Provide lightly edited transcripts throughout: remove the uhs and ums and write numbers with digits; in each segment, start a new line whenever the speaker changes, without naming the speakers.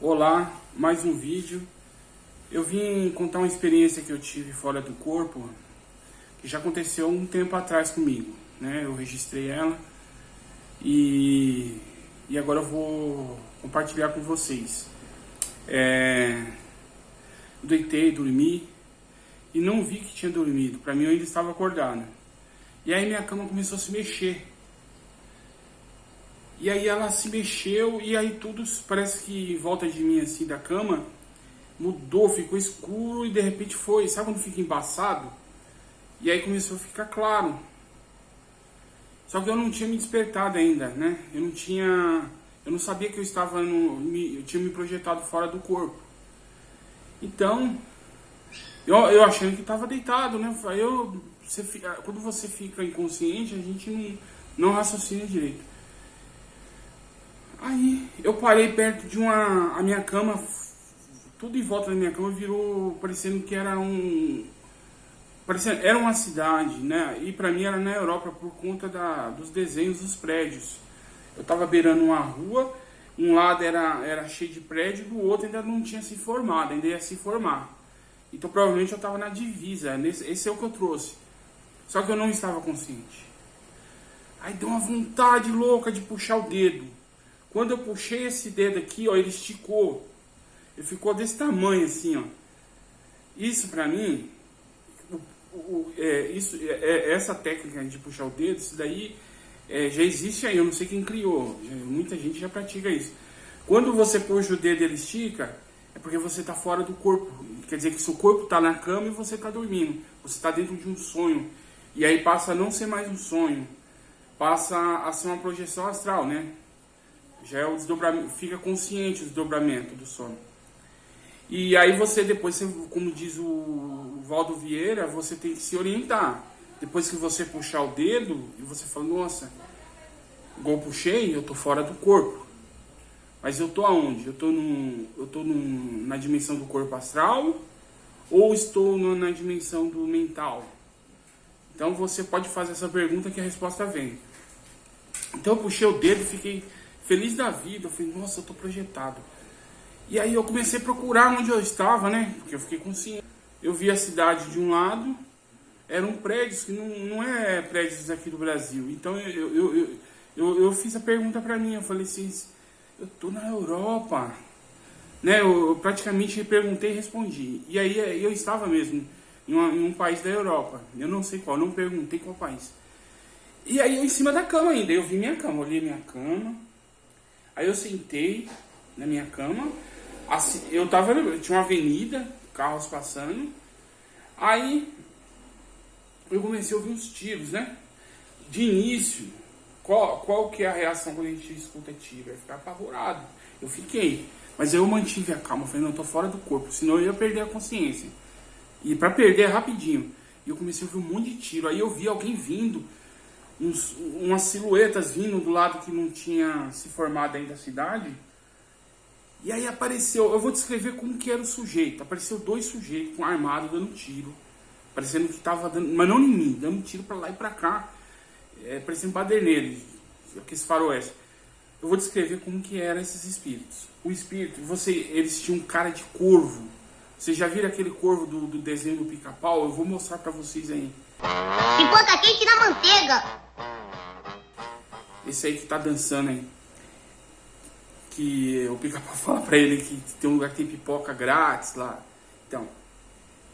Olá, mais um vídeo. Eu vim contar uma experiência que eu tive fora do corpo, que já aconteceu um tempo atrás comigo, né? Eu registrei ela e agora eu vou compartilhar com vocês. Eu deitei, dormi e não vi que tinha dormido. Para mim eu ainda estava acordado. E aí minha cama começou a se mexer. E aí ela se mexeu e aí tudo parece que em volta de mim assim da cama mudou, ficou escuro e de repente foi, sabe quando fica embaçado? E aí começou a ficar claro. Só que eu não tinha me despertado ainda, né? Eu não sabia que eu estava eu tinha me projetado fora do corpo. Então, eu achando que estava deitado, né? Quando você fica inconsciente, a gente não raciocina direito. Aí eu parei perto de a minha cama, tudo em volta da minha cama virou parecendo que era era uma cidade, né? E pra mim era na Europa por conta dos desenhos dos prédios. Eu tava beirando uma rua, um lado era cheio de prédio, do outro ainda não tinha se formado, ainda ia se formar. Então provavelmente eu tava na divisa, esse é o que eu trouxe. Só que eu não estava consciente. Aí deu uma vontade louca de puxar o dedo. Quando eu puxei esse dedo aqui, ó, ele esticou. Ele ficou desse tamanho assim, ó. Isso pra mim, essa técnica de puxar o dedo, isso daí já existe aí. Eu não sei quem criou. Muita gente já pratica isso. Quando você puxa o dedo e ele estica, é porque você está fora do corpo. Quer dizer que seu corpo está na cama e você está dormindo. Você está dentro de um sonho. E aí passa a não ser mais um sonho. Passa a ser uma projeção astral, né? Já é o desdobramento, fica consciente o desdobramento do sono. E aí depois, como diz o Valdo Vieira, você tem que se orientar. Depois que você puxar o dedo, e você fala, nossa, igual eu puxei, eu tô fora do corpo. Mas eu tô aonde? Eu tô na dimensão do corpo astral ou estou na dimensão do mental? Então você pode fazer essa pergunta que a resposta vem. Então eu puxei o dedo e fiquei feliz da vida. Eu falei, nossa, eu tô projetado. E aí eu comecei a procurar onde eu estava, né? Porque eu fiquei consciente. Eu vi a cidade de um lado, eram prédios que não é prédios aqui do Brasil. Então eu fiz a pergunta pra mim, eu falei assim, eu tô na Europa, né? Eu praticamente perguntei e respondi. E aí eu estava mesmo em um país da Europa. Eu não sei qual, não perguntei qual país. E aí eu em cima da cama ainda, eu vi minha cama, olhei minha cama. Aí eu sentei na minha cama, assim, tinha uma avenida, carros passando. Aí eu comecei a ouvir uns tiros, né? De início, qual que é a reação quando a gente escuta tiro? É ficar apavorado. Eu fiquei, mas eu mantive a calma, eu falei, não, eu tô fora do corpo, senão eu ia perder a consciência. E pra perder é rapidinho. E eu comecei a ouvir um monte de tiro, aí eu vi alguém vindo, umas silhuetas vindo do lado que não tinha se formado ainda a cidade. E aí apareceu, eu vou descrever como que era o sujeito. Apareceu dois sujeitos com armado dando tiro, parecendo que tava dando, mas não em mim, dando tiro pra lá e pra cá, parecendo baderneiros, aqueles faroeste. Eu vou descrever como que eram esses espíritos. O espírito, eles tinham cara de corvo. Vocês já viram aquele corvo do desenho do Pica-Pau? Eu vou mostrar pra vocês aí.
Pipoca quente na manteiga.
Esse aí que tá dançando aí. Que o Pica-Pau fala pra ele que tem um lugar que tem pipoca grátis lá. Então,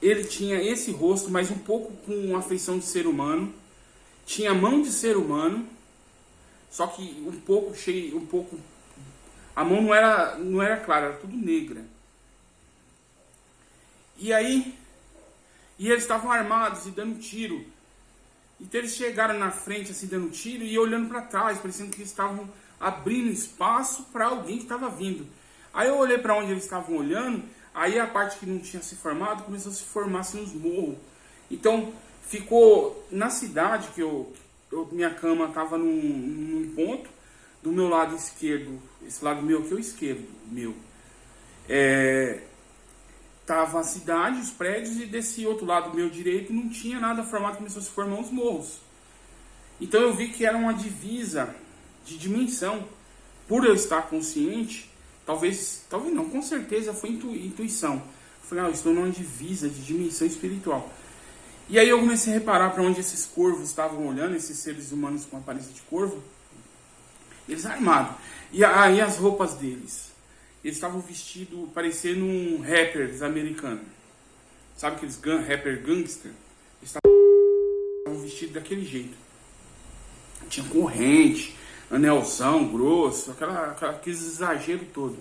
ele tinha esse rosto, mas um pouco com a feição de ser humano. Tinha mão de ser humano, só que um pouco cheio, um pouco... A mão não era clara, era tudo negra. E aí... E eles estavam armados e dando tiro. Então eles chegaram na frente assim dando tiro e olhando para trás, parecendo que eles estavam abrindo espaço para alguém que estava vindo. Aí eu olhei para onde eles estavam olhando, aí a parte que não tinha se formado começou a se formar assim nos morros. Então ficou na cidade que minha cama estava num ponto, do meu lado esquerdo, esse lado meu aqui é o esquerdo, meu. Tava a cidade, os prédios, e desse outro lado, meu direito, não tinha nada formado, começou a se formar os morros. Então eu vi que era uma divisa de dimensão. Por eu estar consciente, Talvez não, com certeza foi intuição. Eu falei, eu estou numa divisa de dimensão espiritual. E aí eu comecei a reparar para onde esses corvos estavam olhando, esses seres humanos com aparência de corvo. Eles armados. E aí as roupas deles. Eles estavam vestidos parecendo um rappers americano. Sabe aqueles rapper gangster? Eles estavam vestidos daquele jeito. Tinha corrente, anelzão grosso, aqueles exagero todo.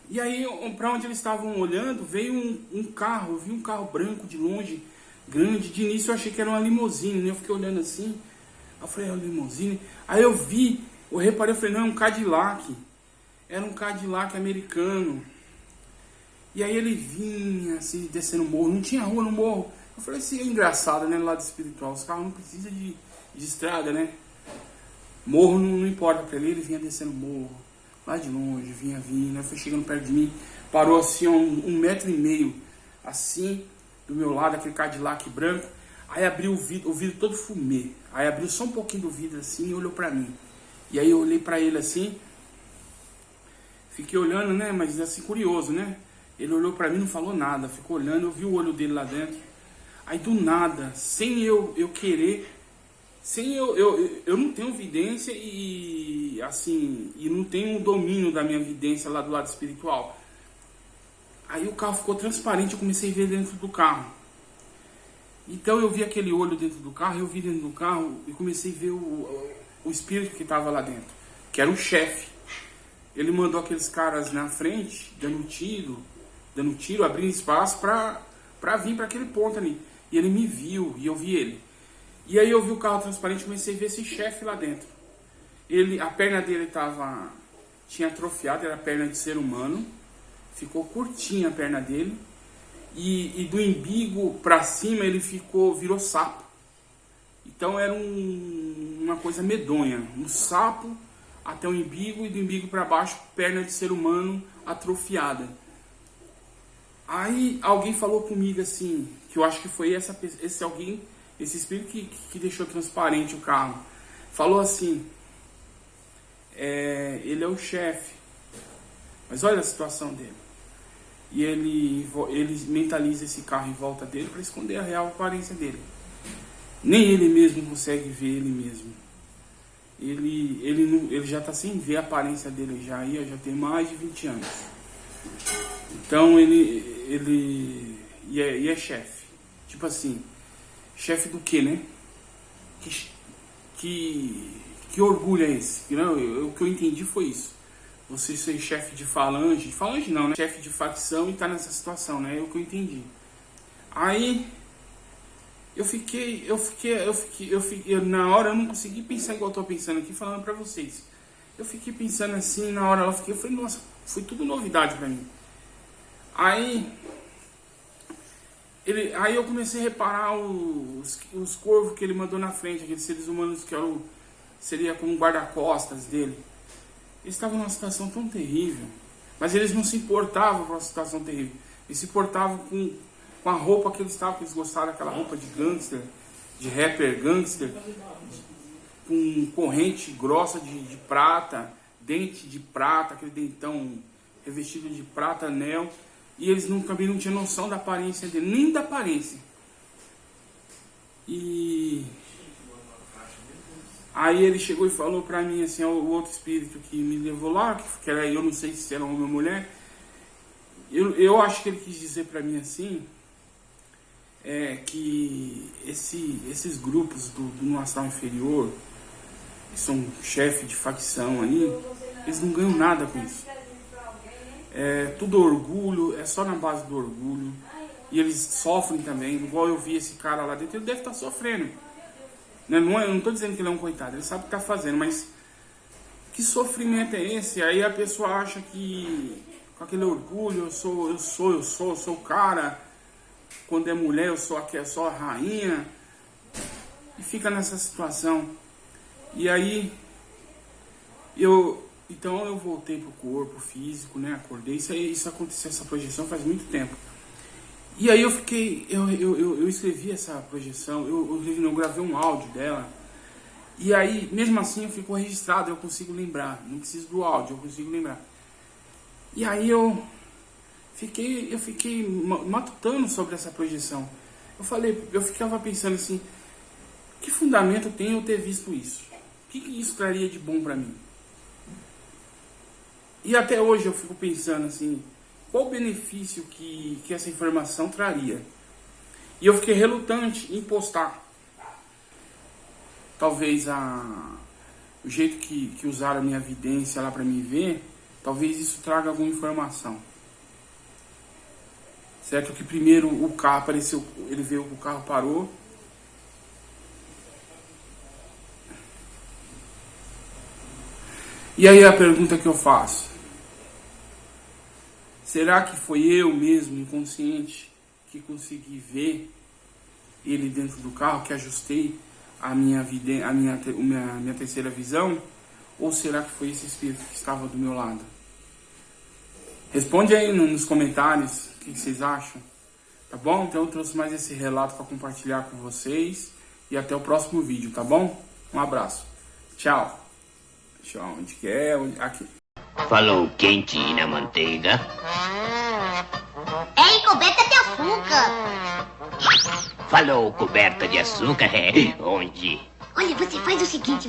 E aí, para onde eles estavam olhando, veio um carro. Eu vi um carro branco de longe, grande. De início eu achei que era uma limusine, né? Eu fiquei olhando assim. Eu falei, é uma limusine. Aí eu reparei, eu falei, não, é um Cadillac. Era um Cadillac americano. E aí ele vinha assim, descendo o morro. Não tinha rua no morro. Eu falei assim, é engraçado, né? No lado espiritual, os carros não precisam de estrada, né? Morro não importa pra ele vinha descendo o morro. Lá de longe, vinha vindo, foi chegando perto de mim, parou assim a 1,5 metro, assim, do meu lado, aquele Cadillac branco. Aí abriu o vidro todo fumê. Aí abriu só um pouquinho do vidro assim e olhou pra mim. E aí eu olhei pra ele assim, fiquei olhando, né, mas assim, curioso, né. Ele olhou pra mim, não falou nada, ficou olhando, eu vi o olho dele lá dentro. Aí do nada, sem eu querer, eu não tenho vidência e assim, e não tenho domínio da minha vidência lá do lado espiritual. Aí o carro ficou transparente, eu comecei a ver dentro do carro. Então eu vi aquele olho dentro do carro, eu vi dentro do carro e comecei a ver o espírito que estava lá dentro, que era o chefe. Ele mandou aqueles caras na frente, dando tiro, abrindo espaço para vir para aquele ponto ali. E ele me viu e eu vi ele. E aí eu vi o carro transparente e comecei a ver esse chefe lá dentro. A perna dele tinha atrofiado, era perna de ser humano. Ficou curtinha a perna dele. E do umbigo para cima ele virou sapo. Então era uma coisa medonha. Um sapo até o umbigo e do umbigo para baixo, perna de ser humano atrofiada. Aí alguém falou comigo assim, que eu acho que foi esse alguém, esse espírito que deixou transparente o carro. Falou assim, ele é o chefe, mas olha a situação dele. E ele mentaliza esse carro em volta dele para esconder a real aparência dele. Nem ele mesmo consegue ver ele mesmo. Ele já está sem ver a aparência dele já tem mais de 20 anos. Então ele é chefe. Tipo assim, chefe do quê, né? Que orgulho é esse? O que eu entendi foi isso. Você ser chefe de falange não, né? Chefe de facção e tá nessa situação, né? É o que eu entendi. Aí eu fiquei, na hora eu não consegui pensar igual eu tô pensando aqui, falando pra vocês. Eu fiquei pensando assim, na hora eu falei, nossa, foi tudo novidade pra mim. Aí eu comecei a reparar os corvos que ele mandou na frente, aqueles seres humanos que seria como um guarda-costas dele. Eles estavam numa situação tão terrível, mas eles não se importavam com a situação terrível. Eles se importavam com a roupa que eles estavam, que eles gostaram daquela roupa de gangster, de rapper gangster, com corrente grossa de prata, dente de prata, aquele dentão revestido de prata, anel. E eles também não tinham noção da aparência dele, nem da aparência. E aí ele chegou e falou pra mim assim, o outro espírito que me levou lá, que era, eu não sei se era homem ou mulher. Eu acho que ele quis dizer pra mim assim, que esses grupos do astral inferior, que são chefe de facção aí, eles não ganham nada com isso. Tudo orgulho, é só na base do orgulho. E eles sofrem também, igual eu vi esse cara lá dentro, ele deve estar sofrendo. Eu não estou dizendo que ele é um coitado, ele sabe o que está fazendo, mas que sofrimento é esse? Aí a pessoa acha que com aquele orgulho, eu sou o cara, quando é mulher eu sou a rainha, e fica nessa situação. E aí então eu voltei pro corpo físico, né? Acordei, isso aconteceu, essa projeção faz muito tempo. E aí eu escrevi essa projeção, eu gravei um áudio dela. E aí, mesmo assim, eu fico registrado, eu consigo lembrar. Não preciso do áudio, eu consigo lembrar. E aí eu fiquei matutando sobre essa projeção. Eu ficava pensando assim, que fundamento tem eu ter visto isso? O que isso traria de bom pra mim? E até hoje eu fico pensando assim, qual o benefício que essa informação traria? E eu fiquei relutante em postar. Talvez o jeito que usaram a minha evidência lá pra me ver, talvez isso traga alguma informação. Certo que primeiro o carro apareceu, ele veio, o carro parou. E aí a pergunta que eu faço: será que foi eu mesmo, inconsciente, que consegui ver ele dentro do carro, que ajustei a minha terceira visão? Ou será que foi esse espírito que estava do meu lado? Responde aí nos comentários o que vocês acham, tá bom? Então eu trouxe mais esse relato para compartilhar com vocês e até o próximo vídeo, tá bom? Um abraço. Tchau. Tchau. Onde que é? Aqui.
Falou quente na manteiga.
É encoberta de açúcar.
Falou coberta de açúcar. Onde?
Olha, você faz o seguinte,